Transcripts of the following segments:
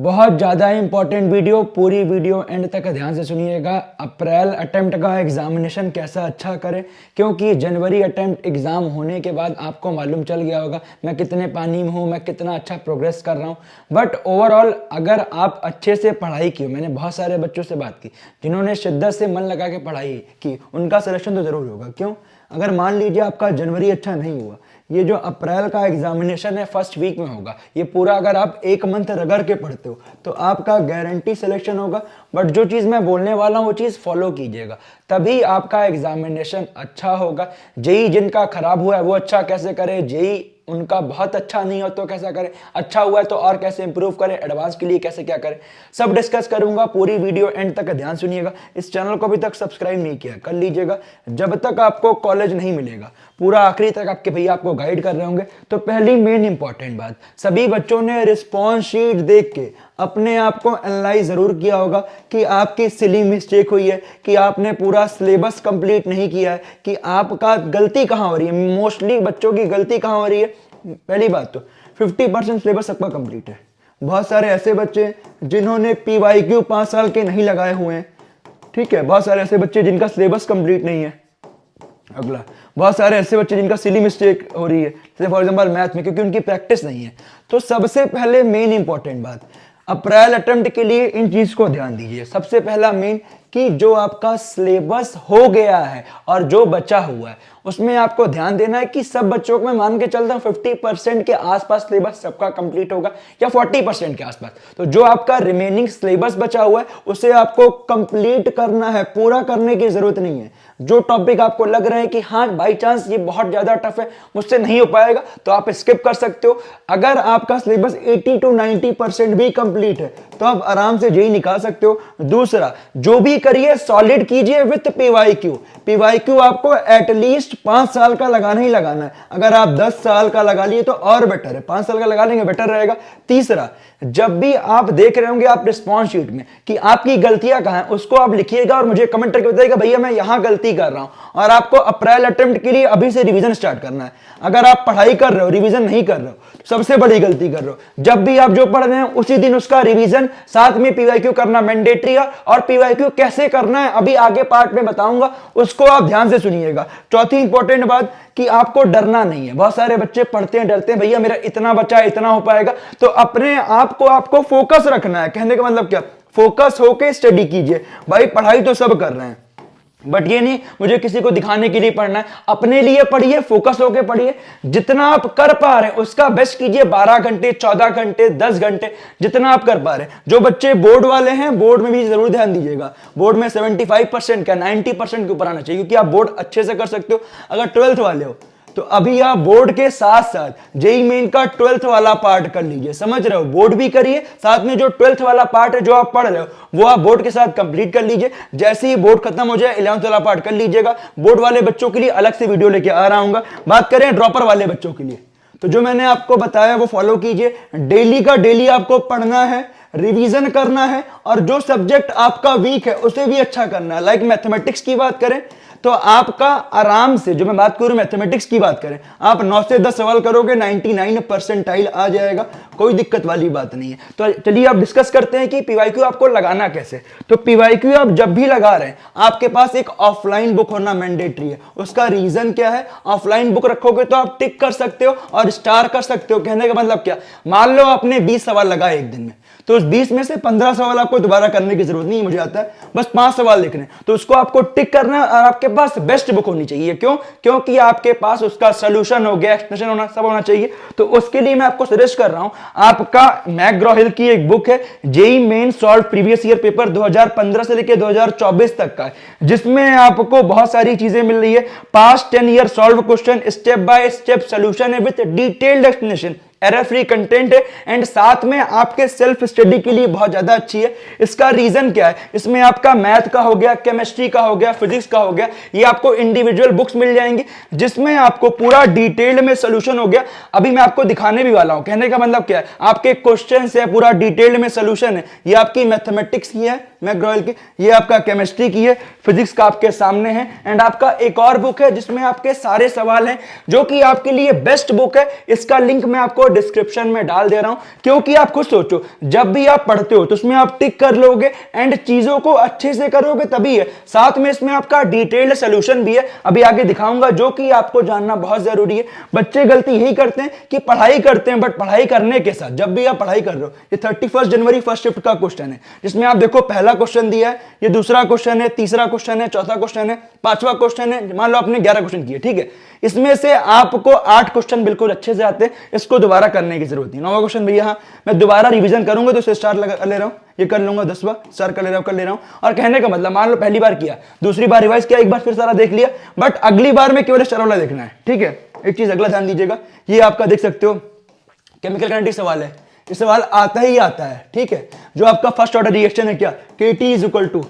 बहुत ज़्यादा important video, पूरी वीडियो एंड तक ध्यान से सुनिएगा। अप्रैल अटेम्प्ट का एग्जामिनेशन कैसा अच्छा करें, क्योंकि जनवरी अटेम्प्ट एग्ज़ाम होने के बाद आपको मालूम चल गया होगा मैं कितने पानी में हूँ, मैं कितना अच्छा प्रोग्रेस कर रहा हूँ। बट ओवरऑल अगर आप अच्छे से पढ़ाई की, मैंने बहुत सारे बच्चों से बात की जिन्होंने शिद्दत से मन लगा के पढ़ाई की, उनका सिलेक्शन तो ज़रूर होगा। क्यों? अगर मान लीजिए आपका जनवरी अच्छा नहीं हुआ, ये जो अप्रैल का एग्जामिनेशन है फर्स्ट वीक में होगा, ये पूरा अगर आप एक मंथ रगड़ के पढ़ते हो तो आपका गारंटी सिलेक्शन होगा। बट जो चीज़ मैं बोलने वाला हूँ वो चीज़ फॉलो कीजिएगा, तभी आपका एग्जामिनेशन अच्छा होगा। जेई जिनका खराब हुआ है वो अच्छा कैसे करे, जेई उनका बहुत अच्छा नहीं हो तो कैसा करें, अच्छा हुआ है तो और कैसे इंप्रूव करें, एडवांस के लिए कैसे क्या करें, सब डिस्कस करूंगा। पूरी वीडियो एंड तक ध्यान सुनिएगा। इस चैनल को अभी तक सब्सक्राइब नहीं किया कर लीजिएगा, जब तक आपको कॉलेज नहीं मिलेगा पूरा आखिरी तक आपके भैया आपको गाइड कर रहे होंगे। तो पहली मेन इंपॉर्टेंट बात, सभी बच्चों ने रिस्पॉन्स शीट देख के अपने आप को एनालाइज जरूर किया होगा कि आपकी सिली मिस्टेक हुई है, कि आपने पूरा सिलेबस कंप्लीट नहीं किया है, कि आपका गलती कहाँ हो रही है। मोस्टली बच्चों की गलती कहाँ हो रही है? पहली बात तो 50% सिलेबस सबका कंप्लीट है। बहुत सारे ऐसे बच्चे जिन्होंने PYQ 5 साल के नहीं लगाए हुए हैं, ठीक है। बहुत सारे ऐसे बच्चे जिनका सिलेबस कंप्लीट नहीं है। अगला, बहुत सारे ऐसे बच्चे जिनका सिली मिस्टेक हो रही है, जैसे फॉर एग्जांपल मैथ में, क्योंकि उनकी प्रैक्टिस नहीं है। तो सबसे पहले मेन इंपॉर्टेंट बात, अप्रैल अटेम्प्ट के लिए इन चीज को ध्यान दीजिए। सबसे पहला मेन कि जो आपका सिलेबस हो गया है और जो बचा हुआ है उसमें आपको ध्यान देना है कि सब बच्चों को मैं मान के चलता हूं 50% के आसपास सिलेबस सबका कंप्लीट होगा या 40% के आसपास। तो जो आपका रिमेनिंग सिलेबस बचा हुआ है उसे आपको कंप्लीट करना है, पूरा करने की जरूरत नहीं है। जो टॉपिक आपको लग रहा है कि हाँ बाई चांस ये बहुत ज्यादा टफ है, मुझसे नहीं हो पाएगा, तो आप स्किप कर सकते हो। अगर आपका सिलेबस 80 to 90% भी कंप्लीट है तो आप आराम से जेई निकाल सकते हो। दूसरा, जो भी करिए सॉलिड कीजिए विथ PYQ। PYQ आपको एटलीस्ट 5 साल का लगाना ही लगाना है। अगर आप 10 साल का लगा लिए तो और बेटर है, 5 साल का लगा लेंगे बेटर रहेगा। तीसरा, जब भी आप देख रहे होंगे आप रिस्पॉन्स शीट में कि आपकी गलतियां कहां हैं, उसको आप लिखिएगा और मुझे कमेंट करके बताइएगा भैया मैं यहां गलती कर रहा हूं। और आपको अप्रैल अटेम्प्ट के लिए अभी से रिवीजन स्टार्ट करना है। अगर आप पढ़ाई कर रहे हो, रिवीजन नहीं कर रहे हो, सबसे बड़ी गलती कर रहे हो। जब भी आप जो पढ़ रहे हैं उसी दिन उसका रिवीजन, साथ में PYQ करना मैंडेटरी है। और PYQ कैसे करना है अभी आगे पार्ट में बताऊंगा, उसको आप ध्यान से सुनिएगा। चौथी इंपॉर्टेंट बात कि आपको डरना नहीं है। बहुत सारे बच्चे पढ़ते हैं, डरते हैं, भैया मेरा इतना बचा है, इतना हो पाएगा। तो अपने आप को आपको फोकस रखना है। कहने का मतलब क्या? फोकस होके स्टडी कीजिए। भाई पढ़ाई तो सब कर रहे हैं, बट ये नहीं मुझे किसी को दिखाने के लिए पढ़ना है। अपने लिए पढ़िए, फोकस होके पढ़िए, जितना आप कर पा रहे हैं उसका बेस्ट कीजिए। 12 घंटे, 14 घंटे, 10 घंटे, जितना आप कर पा रहे हैं। जो बच्चे बोर्ड वाले हैं, बोर्ड में भी जरूर ध्यान दीजिएगा। बोर्ड में 75% का 90% के ऊपर आना चाहिए, क्योंकि आप बोर्ड अच्छे से कर सकते हो। अगर 12th वाले हो तो अभी आप बोर्ड के साथ साथ जेई मेन का 12th वाला पार्ट कर लीजिए। समझ रहे हो? बोर्ड भी करिए, साथ में जो 12th वाला पार्ट है जो आप पढ़ रहे हो वो आप बोर्ड के साथ कंप्लीट कर लीजिए। जैसे ही बोर्ड खत्म हो जाए 11th वाला पार्ट कर लीजिएगा। बोर्ड वाले बच्चों के लिए अलग से वीडियो लेके आ रहा हूं। बात करें ड्रॉपर वाले बच्चों के लिए, तो जो मैंने आपको बताया वो फॉलो कीजिए। डेली का डेली आपको पढ़ना है, रिवीजन करना है, और जो सब्जेक्ट आपका वीक है उसे भी अच्छा करना है। लाइक मैथमेटिक्स की बात करें तो आपका आराम से, जो मैं बात करूं मैथमेटिक्स की बात करें, आप 9 से 10 सवाल करोगे 99 परसेंटाइल आ जाएगा, कोई दिक्कत वाली बात नहीं है। तो चलिए आप डिस्कस करते हैं कि PYQ आपको लगाना कैसे। तो PYQ आप जब भी लगा रहे हैं आपके पास एक ऑफलाइन बुक होना मैंडेटरी है। उसका रीजन क्या है? ऑफलाइन बुक रखोगे तो आप टिक कर सकते हो और स्टार कर सकते हो। कहने का मतलब क्या? मान लो आपने 20 सवाल लगाए एक दिन में, तो उस 20 में से 15 सवाल आपको दोबारा करने की जरूरत नहीं, मुझे आता है, बस 5 सवाल लिखने, तो उसको आपको टिक करना है। और आपके पास बेस्ट बुक होनी चाहिए। क्यों? क्योंकि आपके पास उसका सोल्यूशन हो गया, एक्सप्लेनेशन होना, सब होना चाहिए। तो उसके लिए मैं आपको सजेस्ट कर रहा हूं, आपका मैकग्रॉ-हिल की एक बुक है, JEE Main solve previous year paper 2015 से लेकर 2024 तक का है, जिसमें आपको बहुत सारी चीजें मिल रही है। Past 10 year solve question, step by step solution है with detailed explanation, error free content है, एंड साथ में आपके सेल्फ स्टडी के लिए बहुत ज्यादा अच्छी है। इसका रीजन क्या है? इसमें आपका मैथ का हो गया, केमिस्ट्री का हो गया, फिजिक्स का हो गया, ये आपको इंडिविजुअल बुक्स मिल जाएंगी जिसमें आपको पूरा डिटेल में सोल्यूशन हो गया। अभी मैं आपको दिखाने भी वाला हूं। कहने का मतलब क्या है? आपके क्वेश्चन है, पूरा डिटेल में सोल्यूशन है। ये आपकी मैथमेटिक्स की है, मैकग्रॉयल की, ये आपका केमिस्ट्री की है, फिजिक्स का आपके सामने है। एंड आपका एक और बुक है जिसमें आपके सारे सवाल हैं, जो कि आपके लिए बेस्ट बुक है। इसका लिंक मैं आपको डिस्क्रिप्शन में डाल दे रहा हूं, क्योंकि आप खुद सोचो, जब भी आप पढ़ते हो तो उसमें आप टिक कर लोगे एंड चीजों को अच्छे से करोगे तभी है। साथ में इसमें आपका डिटेल्ड सोल्यूशन भी है, अभी आगे दिखाऊंगा, जो कि आपको जानना बहुत जरूरी है। बच्चे गलती यही करते हैं कि पढ़ाई करते हैं, बट पढ़ाई करने के साथ जब भी आप पढ़ाई कर रहे हो, ये 31 जनवरी फर्स्ट शिफ्ट का क्वेश्चन है, जिसमें आप देखो पहला क्वेश्चन दिया है, ये दूसरा क्वेश्चन है, तीसरा क्वेश्चन है, चौथा क्वेश्चन है, पांचवा क्वेश्चन है, मान लो आपने 11 क्वेश्चन किए, ठीक है। इसमें से आपको 8 क्वेश्चन बिल्कुल अच्छे से आते हैं, इसको दोबारा करने की जरूरत नहीं। 9वां क्वेश्चन भैया हाँ मैं दोबारा रिवीजन करूंगा तो इसे स्टार कर ले रहा हूं, ये कर लूंगा 10वां स्टार कर ले रहा हूं। और कहने का मतलब, मान लो पहली बार किया, दूसरी बार रिवाइज किया, एक बार फिर सारा देख लिया, बट अगली बार में केवल स्टार वाला देखना है, ठीक है। एक चीज अगला ध्यान दीजिएगा, ये आपका देख सकते हो केमिकल काइनेटिक्स सवाल है, ये सवाल आता ही आता है, ठीक है। जो आपका फर्स्ट ऑर्डर रिएक्शन है क्या, KT is equal to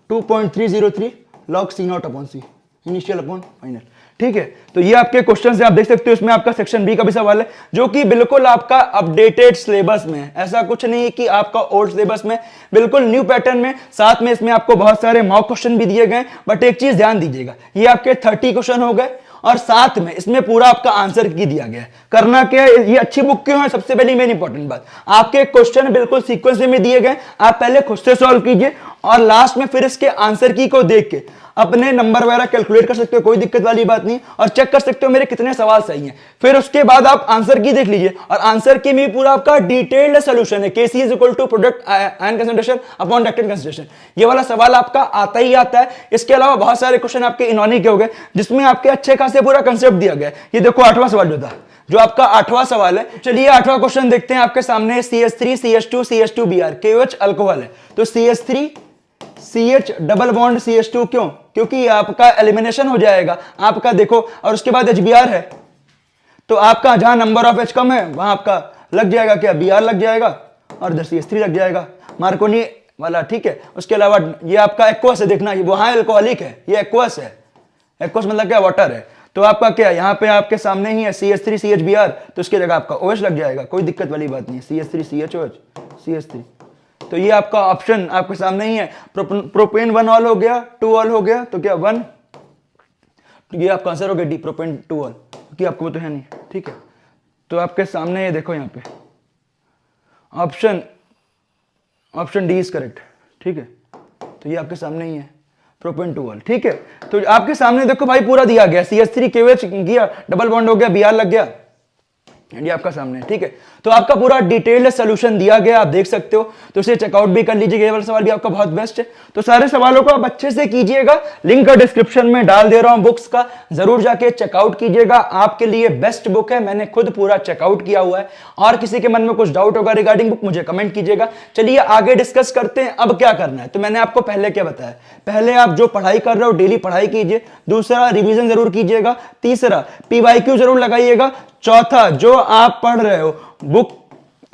2.303 log C0 upon C initial upon final, ठीक है। तो ये आपके क्वेश्चन से आप देख सकते हो। इसमें आपका सेक्शन बी का भी सवाल है, जो कि बिल्कुल आपका अपडेटेड सिलेबस में है, ऐसा कुछ नहीं है कि आपका ओल्ड सिलेबस में, बिल्कुल न्यू पैटर्न में। साथ में इसमें आपको बहुत सारे मॉक क्वेश्चन भी दिए गए, बट एक चीज ध्यान दीजिएगा, ये आपके 30 क्वेश्चन हो गए और साथ में इसमें पूरा आपका आंसर की दिया गया है। करना क्या है, ये अच्छी बुक क्यों है, सबसे पहली मेन इंपॉर्टेंट बात, आपके क्वेश्चन बिल्कुल सीक्वेंस में दिए गए, आप पहले खुद से सॉल्व कीजिए और लास्ट में फिर इसके आंसर की को देख के अपने नंबर वगैरह कैलकुलेट कर सकते हो, कोई दिक्कत वाली बात नहीं, और चेक कर सकते हो मेरे कितने सवाल सही हैं। फिर उसके बाद आप आंसर की देख लीजिए, और आंसर की में पूरा आपका डिटेल्ड सॉल्यूशन है, Kc is equal to product ion concentration upon reactant concentration, ये वाला सवाल आपका आता ही आता है। इसके अलावा बहुत सारे क्वेश्चन आपके इनॉर्गेनिक के हो गए, जिसमें आपके अच्छे खासे पूरा कंसेप्ट दिया गया है। ये देखो 8वां सवाल जो था, जो आपका 8वां सवाल है, चलिए 8वां क्वेश्चन देखते हैं। आपके सामने CH3 CH2 CH2Br KOH alcohol है, तो CH3 CH double bond CH2, क्यों, क्योंकि आपका एलिमिनेशन हो जाएगा आपका, देखो, और उसके बाद HBr है, तो आपका जहां नंबर ऑफ H कम है वहां आपका लग जाएगा क्या, Br लग जाएगा, और इधर CH3 लग जाएगा, मार्कोनी वाला, ठीक है। उसके अलावा ये आपका एक्वस है, देखना ये वहां अल्कोहलिक है, ये एक्वस है, एक्वस मतलब क्या, वाटर है, तो आपका क्या यहाँ पे आपके सामने ही है CH3 CHBr, तो उसकी जगह आपका OH लग जाएगा, कोई दिक्कत वाली बात नहीं, CH3 CHOH CH3। तो ये आपका ऑप्शन आपके सामने ही है। प्रोपेन 1 ऑल हो गया, 2 ऑल हो गया, तो क्या 1, ये आपका आंसर हो गया डी, प्रोपेन 2 ऑल, क्योंकि आपको वो तो है नहीं, ठीक है। तो आपके सामने ये देखो, यहाँ पे ऑप्शन डी इज करेक्ट, ठीक है। तो ये आपके सामने ही है, प्रोपेन 2 ऑल, ठीक है। तो आपके सामने देखो भाई पूरा दिया गया, CH3 KOH गया, डबल बॉन्ड हो गया, Br लग गया, ये आपका सामने, ठीक है। तो आपका पूरा डिटेल्ड सॉल्यूशन दिया गया, आप देख सकते हो, तो इसे चेकआउट भी कर लीजिएगा। ये वाला सवाल भी आपका बहुत बेस्ट है, तो सारे सवालों को आप अच्छे से कीजिएगा। लिंक डिस्क्रिप्शन में डाल दे रहा हूं बुक्स का, जरूर जाके चेकआउट कीजिएगा, आपके लिए बेस्ट बुक है, मैंने खुद पूरा चेकआउट किया हुआ है। और किसी के मन में कुछ डाउट होगा रिगार्डिंग बुक, मुझे कमेंट कीजिएगा। चलिए आगे डिस्कस करते हैं, अब क्या करना है। तो मैंने आपको पहले क्या बताया, पहले आप जो पढ़ाई कर रहे हो डेली पढ़ाई कीजिए, दूसरा रिवीजन जरूर कीजिएगा, तीसरा PYQ जरूर लगाइएगा, चौथा जो आप पढ़ रहे हो, बुक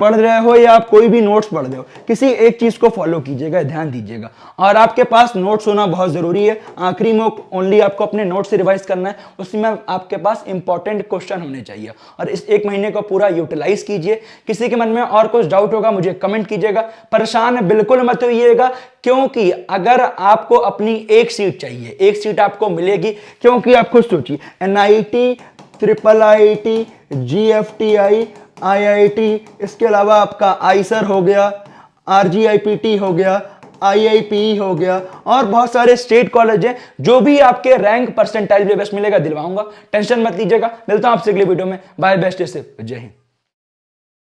पढ़ रहे हो या आप कोई भी नोट्स पढ़ रहे हो, किसी एक चीज को फॉलो कीजिएगा, ध्यान दीजिएगा। और आपके पास नोट्स होना बहुत जरूरी है, आखिरी में ओनली आपको अपने नोट्स से रिवाइज करना है, उसमें आपके पास इंपॉर्टेंट क्वेश्चन होने चाहिए। और इस एक महीने को पूरा यूटिलाइज कीजिए। किसी के मन में और कुछ डाउट होगा मुझे कमेंट कीजिएगा, परेशान बिल्कुल मत होइएगा, क्योंकि अगर आपको अपनी एक सीट चाहिए, एक सीट आपको मिलेगी, क्योंकि आप खुद सोचिए NIT, IIIT, GFTI, IIT, इसके अलावा आपका आईसर हो गया, RGIPT हो गया, IIPE हो गया, और बहुत सारे स्टेट कॉलेज हैं, जो भी आपके रैंक परसेंटाइल में बेस्ट मिलेगा दिलवाऊंगा, टेंशन मत लीजिएगा। मिलता हूं आपसे अगले वीडियो में, बाय, बेस्ट से, जय हिंद।